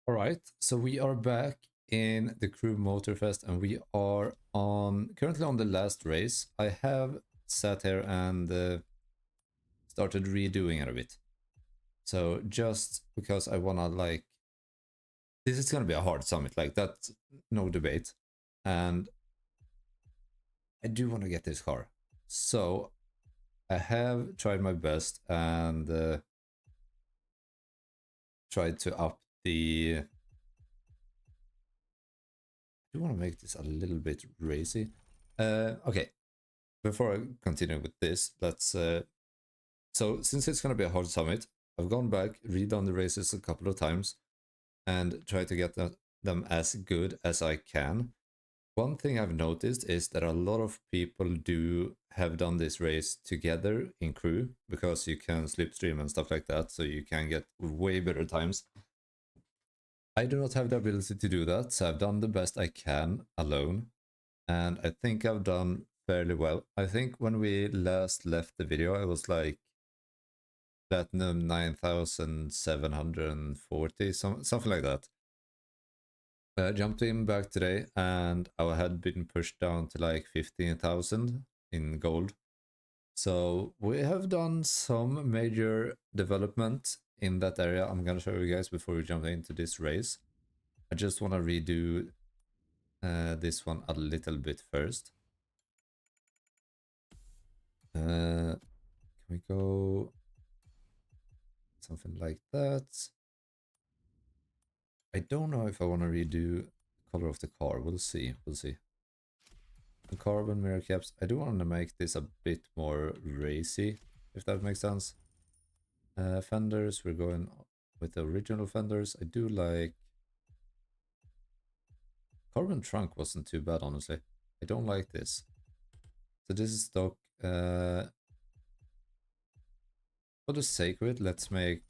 All right, so we are back in the Crew Motorfest and we are on currently on the last race. I have sat here and started redoing it a bit. So just because I wanna this is gonna be a hard summit, like that's no debate. And I do want to get this car. So I have tried my best and tried to up the. I do want to make this a little bit racy. Okay, before I continue with this, let's. So since it's gonna be a hard summit, I've gone back, redone the races a couple of times, and tried to get them as good as I can. One thing I've noticed is that a lot of people do have done this race together in crew because you can slipstream and stuff like that, so you can get way better times. I do not have the ability to do that, so I've done the best I can alone, and I think I've done fairly well. I think when we last left the video, I was like platinum 9,740, something like that. Jumped in back today and I had been pushed down to like 15,000 in gold. So we have done some major development in that area. I'm gonna show you guys before we jump into this race. I just want to redo this one a little bit first. Can we go something like that? I don't know if I want to redo the color of the car. We'll see. We'll see. The carbon mirror caps. I do want to make this a bit more racy, if that makes sense. Fenders, we're going with the original fenders. I do like carbon trunk wasn't too bad, honestly. I don't like this. So this is stock. For the sake of it, let's make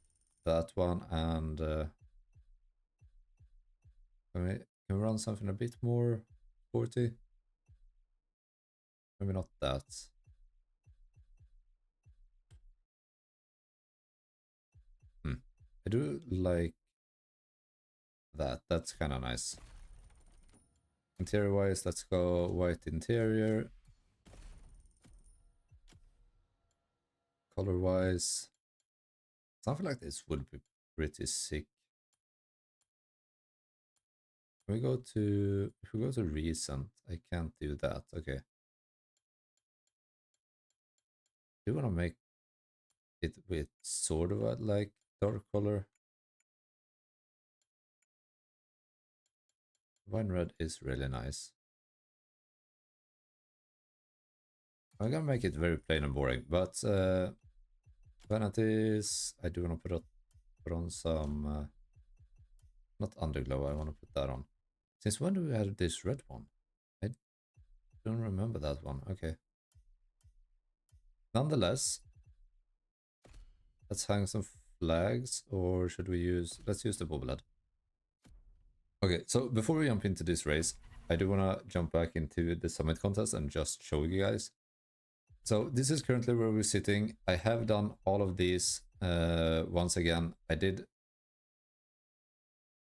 that one and can we run something a bit more sporty? Maybe not that. I do like that. That's kind of nice. Interior wise, let's go white interior. Color wise, something like this would be pretty sick. Can we go to, if we go to recent, I can't do that. Okay. Do you want to make it with sort of a like dark color? Wine red is really nice. I'm gonna make it very plain and boring, but vanities, I do want to put on some, not underglow, I want to put that on. Since when do we have this red one? I don't remember that one. Okay. Nonetheless, let's hang some flags, or should we use, let's use the bobblehead. Okay, so before we jump into this race, I do want to jump back into the summit contest and just show you guys. So this is currently where we're sitting. I have done all of these once again. I did.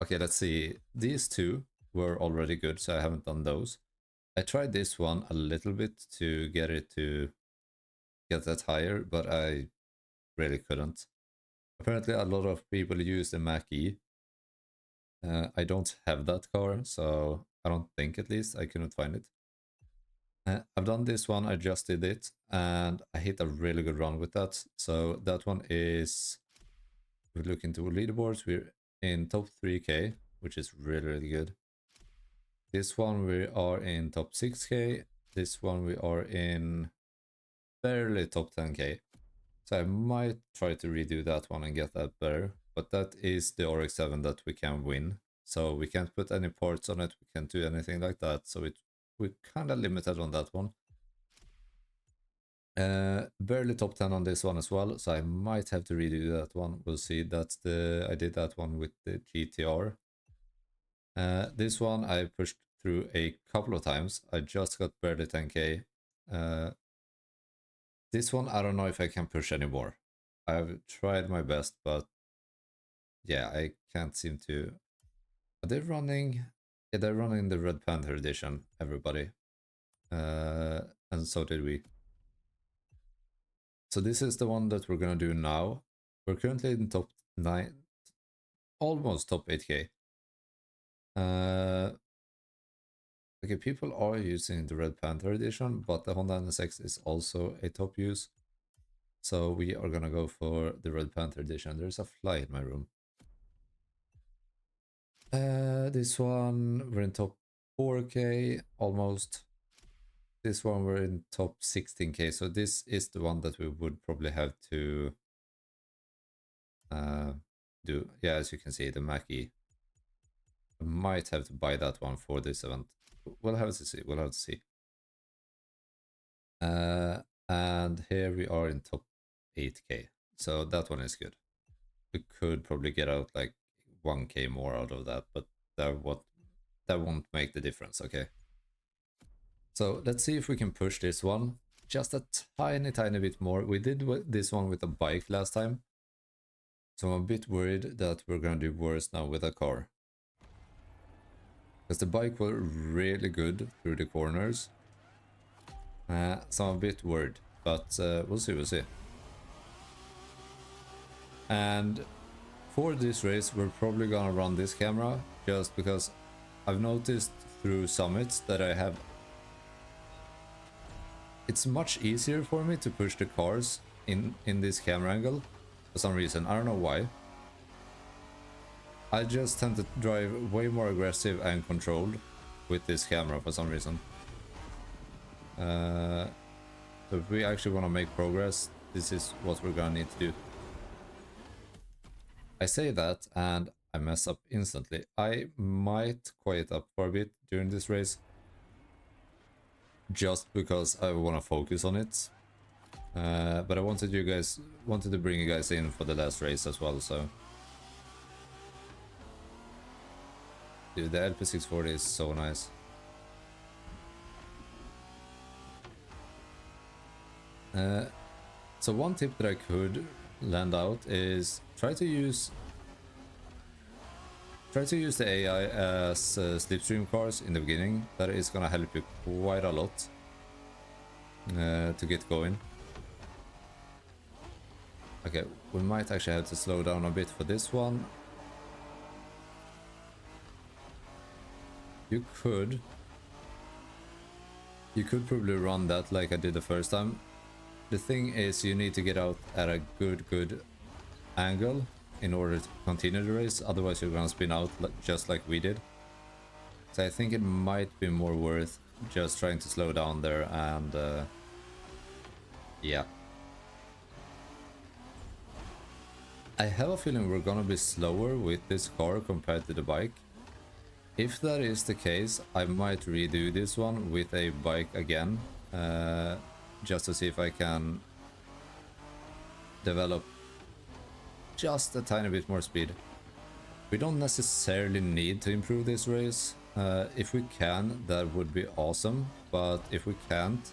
Okay, let's see. These two were already good, so I haven't done those. I tried this one a little bit to get it to get that higher, but I really couldn't. Apparently, a lot of people use the Mac E. I don't have that car, so I don't think, at least I couldn't find it. I've done this one, I just did it, and I hit a really good run with that. So that one is, if we look into leaderboards, we're in top 3k, which is really, really good. This one we are in top 6k. This one we are in barely top 10k. So I might try to redo that one and get that better. But that is the RX-7 that we can win. So we can't put any parts on it. We can't do anything like that. So we're kind of limited on that one. Barely top 10 on this one as well, so I might have to redo that one. We'll see. I did that one with the GTR. This one I pushed through a couple of times. I just got barely 10k. This one I don't know if I can push anymore. I've tried my best, but yeah, I can't seem to. Are they running? Yeah, they're running the Red Panther edition, everybody. And so did we. So this is the one that we're gonna do now. We're currently in top 9, almost top 8k. Okay, people are using the Red Panther edition, but the Honda NSX is also a top use. So we are gonna go for the Red Panther edition. There's a fly in my room. This one we're in top 4k almost. This one we're in top 16k. So this is the one that we would probably have to do. Yeah, as you can see, the Mackie. I might have to buy that one for this event. We'll have to see. We'll have to see. And here we are in top 8k. So that one is good. We could probably get out like 1k more out of that, but that won't make the difference, okay? So let's see if we can push this one just a tiny bit more. We did this one with a bike last time, so I'm a bit worried that we're gonna do worse now with a car. Because the bike was really good through the corners. So I'm a bit worried, but we'll see. And for this race, we're probably gonna run this camera, just because I've noticed through summits that it's much easier for me to push the cars in this camera angle for some reason. I don't know why. I just tend to drive way more aggressive and controlled with this camera for some reason. So if we actually want to make progress, this is what we're gonna need to do. I say that and I mess up instantly. I might quiet up for a bit during this race, just because I want to focus on it. But I wanted to bring you guys in for the last race as well, so. Dude, the LP640 is so nice. So one tip that I could lend out is try to use the AI as slipstream cars in the beginning. That is gonna help you quite a lot to get going. Okay, we might actually have to slow down a bit for this one. You could probably run that like I did the first time. The thing is, you need to get out at a good angle in order to continue the race, otherwise you're gonna spin out just like we did. So I think it might be more worth just trying to slow down there and yeah. I have a feeling we're gonna be slower with this car compared to the bike. If that is the case, I might redo this one with a bike again, just to see if I can develop just a tiny bit more speed. We don't necessarily need to improve this race. If we can, that would be awesome, but if we can't,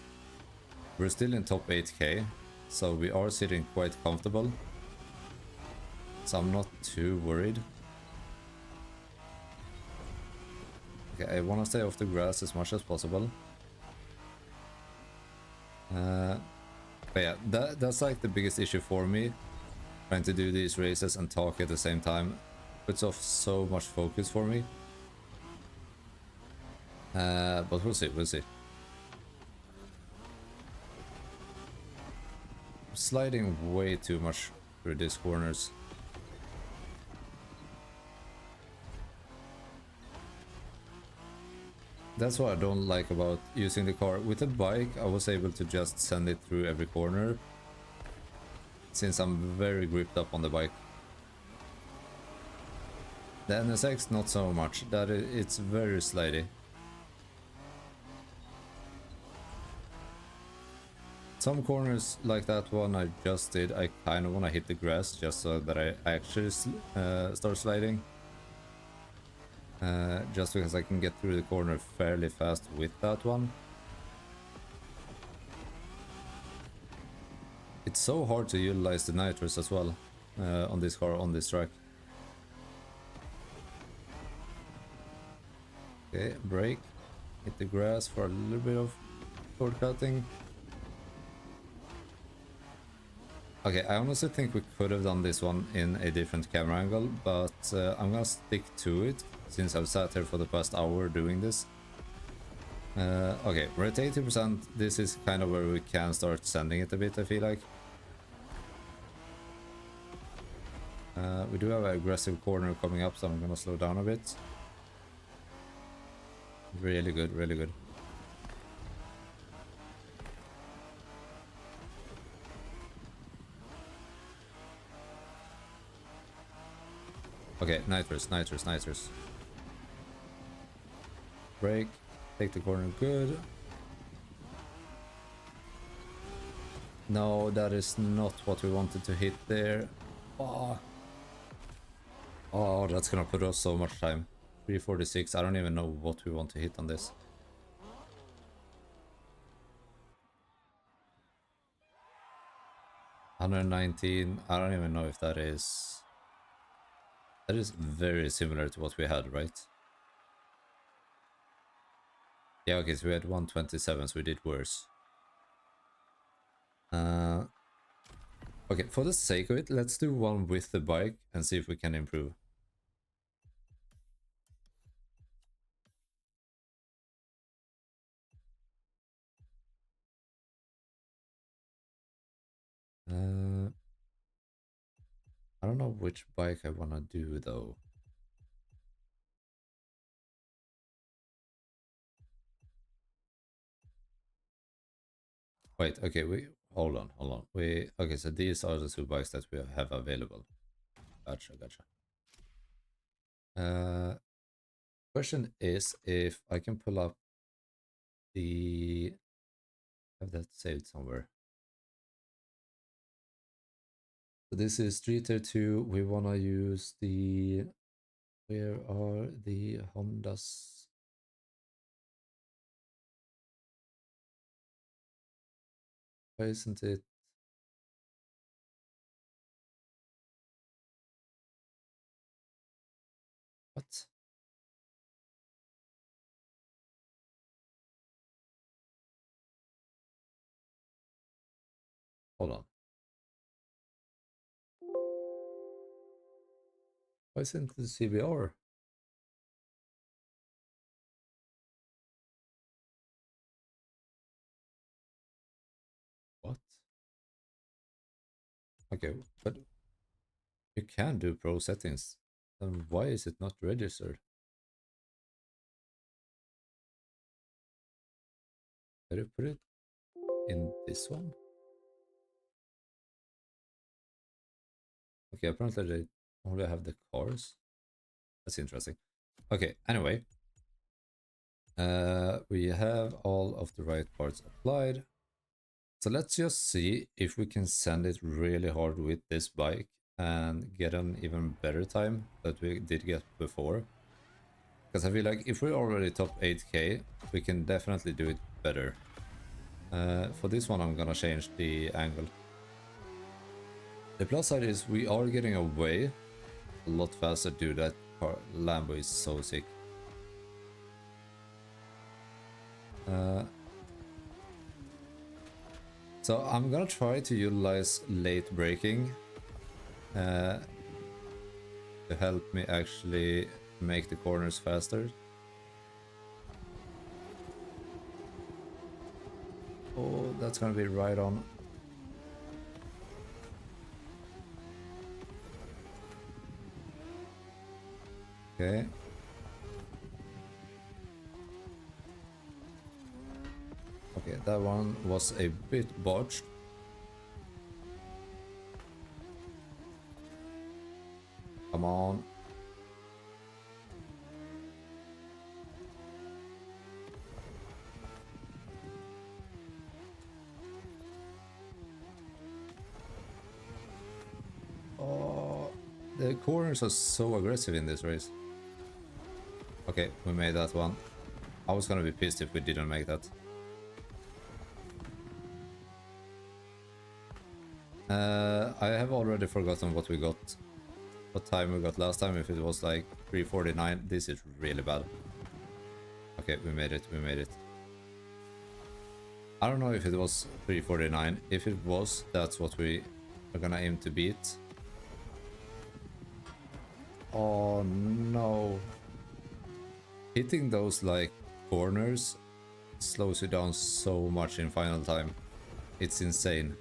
we're still in top 8k, so we are sitting quite comfortable. So I'm not too worried. Okay, I want to stay off the grass as much as possible. But yeah, that's like the biggest issue for me. Trying to do these races and talk at the same time puts off so much focus for me. But we'll see. I'm sliding way too much through these corners. That's what I don't like about using the car. With a bike, I was able to just send it through every corner, since I'm very gripped up on the bike. The NSX, not so much. It's very slidey. Some corners like that one I just did, I kind of want to hit the grass just so that I actually start sliding. Just because I can get through the corner fairly fast with that one. It's so hard to utilize the nitrous as well on this car, on this track. Okay, brake. Hit the grass for a little bit of shortcutting. Okay, I honestly think we could have done this one in a different camera angle, but I'm gonna stick to it since I've sat here for the past hour doing this. Okay, we're at 80%. This is kind of where we can start sending it a bit, I feel like. We do have an aggressive corner coming up, so I'm gonna slow down a bit. Really good, really good. Okay, nitrous, nitrous, nitrous. Brake, take the corner, good. No, that is not what we wanted to hit there. Fuck. Oh, that's gonna put us so much time. 346, I don't even know what we want to hit on this. $119, I don't even know if that is... That is very similar to what we had, right? Yeah, okay, so we had 127, so we did worse. Okay, for the sake of it, let's do one with the bike and see if we can improve. I don't know which bike I want to do though. Wait, okay, we hold on, hold on. Okay, so these are the two bikes that we have available. Gotcha, gotcha. Question is if I can pull up the... Have that saved somewhere. So this is Street Tier 2. We want to use the... Where are the Hondas? Why isn't it? What? Hold on. Why isn't the CBR? What? Okay, but you can do pro settings. Then why is it not registered? Did you put it in this one? Okay, apparently they only have the cars. That's interesting. Okay, anyway. We have all of the right parts applied. So let's just see if we can send it really hard with this bike and get an even better time that we did get before. Because I feel like if we're already top 8k, we can definitely do it better. For this one, I'm gonna change the angle. The plus side is we are getting away a lot faster, dude. That Lambo is so sick. So I'm gonna try to utilize late braking to help me actually make the corners faster. Oh, that's gonna be right on. Okay. Okay, that one was a bit botched. Come on. Oh, the corners are so aggressive in this race. Okay, we made that one. I was gonna be pissed if we didn't make that. I have already forgotten what we got. What time we got last time, if it was like 3:49. This is really bad. Okay, we made it, we made it. I don't know if it was 349. If it was, that's what we are gonna aim to beat. Oh no. Hitting those like corners slows you down so much in final time. It's insane.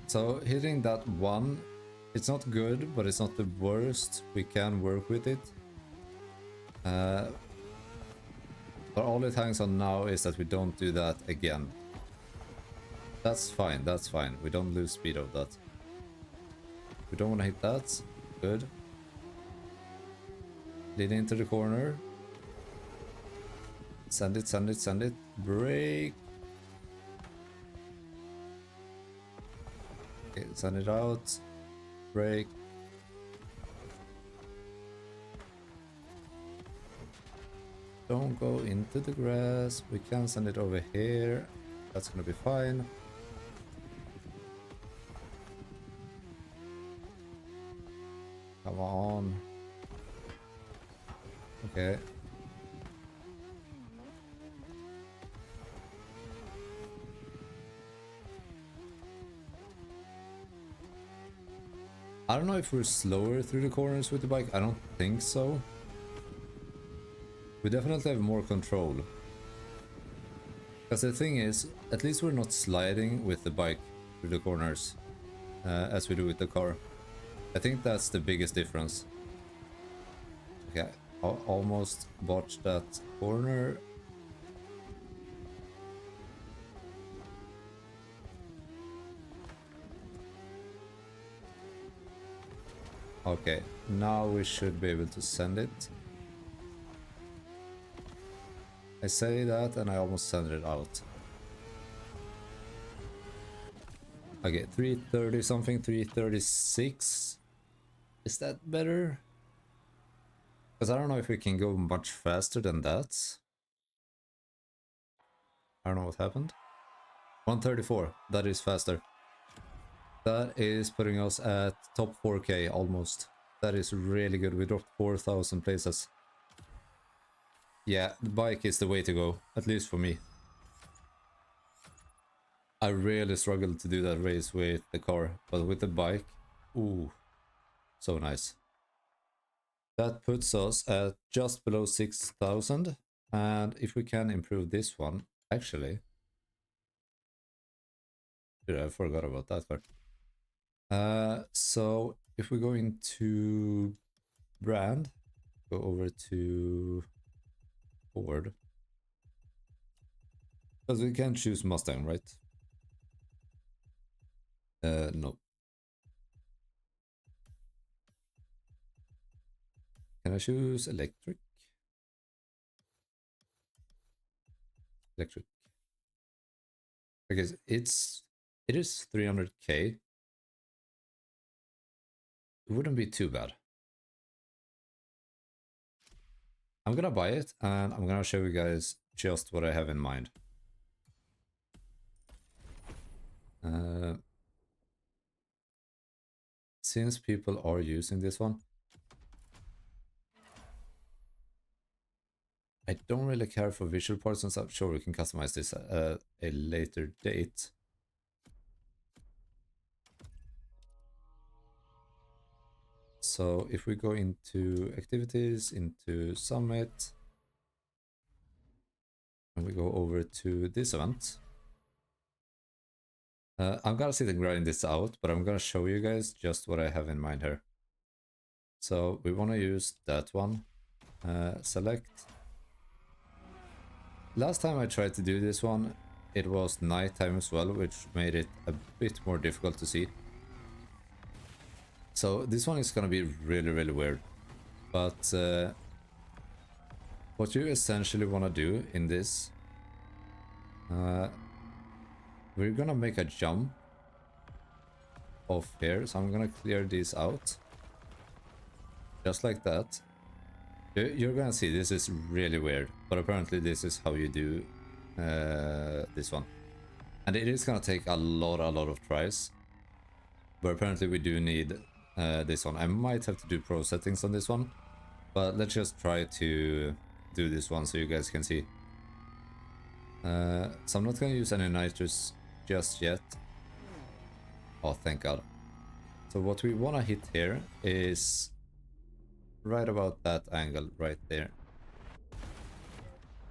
So hitting that one, it's not good, but it's not the worst. We can work with it. But all it hangs on now is that we don't do that again. That's fine, that's fine. We don't lose speed of that. We don't want to hit that. Good. Lead into the corner. Send it, send it, send it. Break. Okay, send it out. Break. Don't go into the grass. We can send it over here. That's gonna be fine. Come on. Okay. I don't know if we're slower through the corners with the bike. I don't think so. We definitely have more control. Because the thing is, at least we're not sliding with the bike through the corners as we do with the car. I think that's the biggest difference. Okay, I almost botched that corner. Okay, now we should be able to send it. I say that and I almost send it out. Okay, 330 something, 336. Is that better? Because I don't know if we can go much faster than that. I don't know what happened. 134, that is faster. That is putting us at top 4K almost. That is really good. We dropped 4,000 places. Yeah, the bike is the way to go, at least for me. I really struggled to do that race with the car, but with the bike, ooh, so nice. That puts us at just below 6,000, and if we can improve this one, actually, dude, I forgot about that part. So if we go into brand, go over to Ford, because we can choose Mustang, right? No. Can I choose electric? Electric. Because it is 300k. It wouldn't be too bad. I'm gonna buy it and I'm gonna show you guys just what I have in mind. Since people are using this one, I don't really care for visual parts and stuff. Sure, we can customize this at a later date. So if we go into activities, into summit, and we go over to this event, I'm gonna sit and grind this out, but I'm gonna show you guys just what I have in mind here. So we want to use that one. Select. Last time I tried to do this one, it was nighttime as well, which made it a bit more difficult to see. So this one is gonna be really, really weird. But what you essentially want to do in this, we're gonna make a jump off here. So I'm gonna clear these out. Just like that. You're gonna see this is really weird, but apparently this is how you do this one. And it is gonna take a lot of tries. But apparently we do need this one. I might have to do pro settings on this one. But let's just try to do this one so you guys can see. So I'm not gonna use any nitrous just yet. Oh, thank God. So what we wanna hit here is right about that angle right there.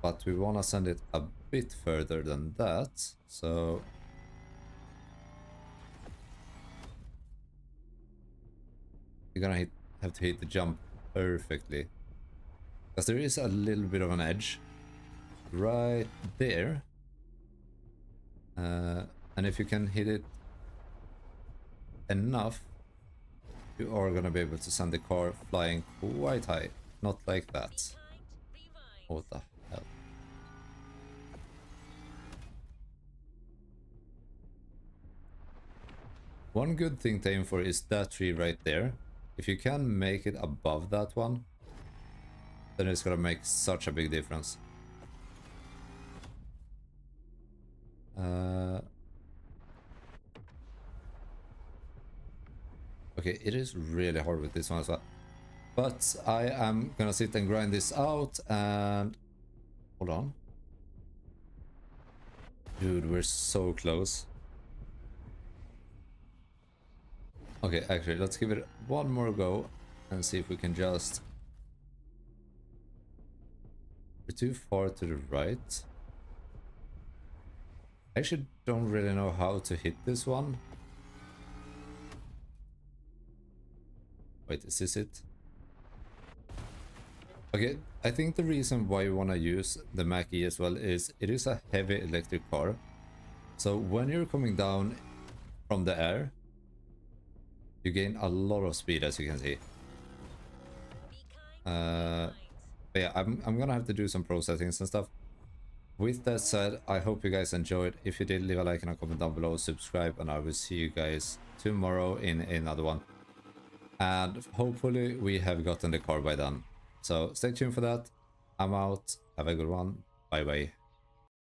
But we wanna send it a bit further than that, so you're gonna have to hit the jump perfectly. Because there is a little bit of an edge right there. And if you can hit it enough, you are gonna be able to send the car flying quite high. Not like that. What the hell? One good thing to aim for is that tree right there. If you can make it above that one, then it's gonna make such a big difference. Okay, it is really hard with this one as well. But I am gonna sit and grind this out and... Hold on. Dude, we're so close. Okay, actually, let's give it one more go and see if we can just... We're too far to the right. I actually don't really know how to hit this one. Wait, is this it? Okay, I think the reason why you want to use the Mach-E as well is it is a heavy electric car. So when you're coming down from the air, you gain a lot of speed, as you can see. But yeah, I'm gonna have to do some pro settings and stuff. With that said, I hope you guys enjoyed. If you did, leave a like and a comment down below, subscribe, and I will see you guys tomorrow in another one. And hopefully we have gotten the car by then. So stay tuned for that. I'm out. Have a good one. Bye bye.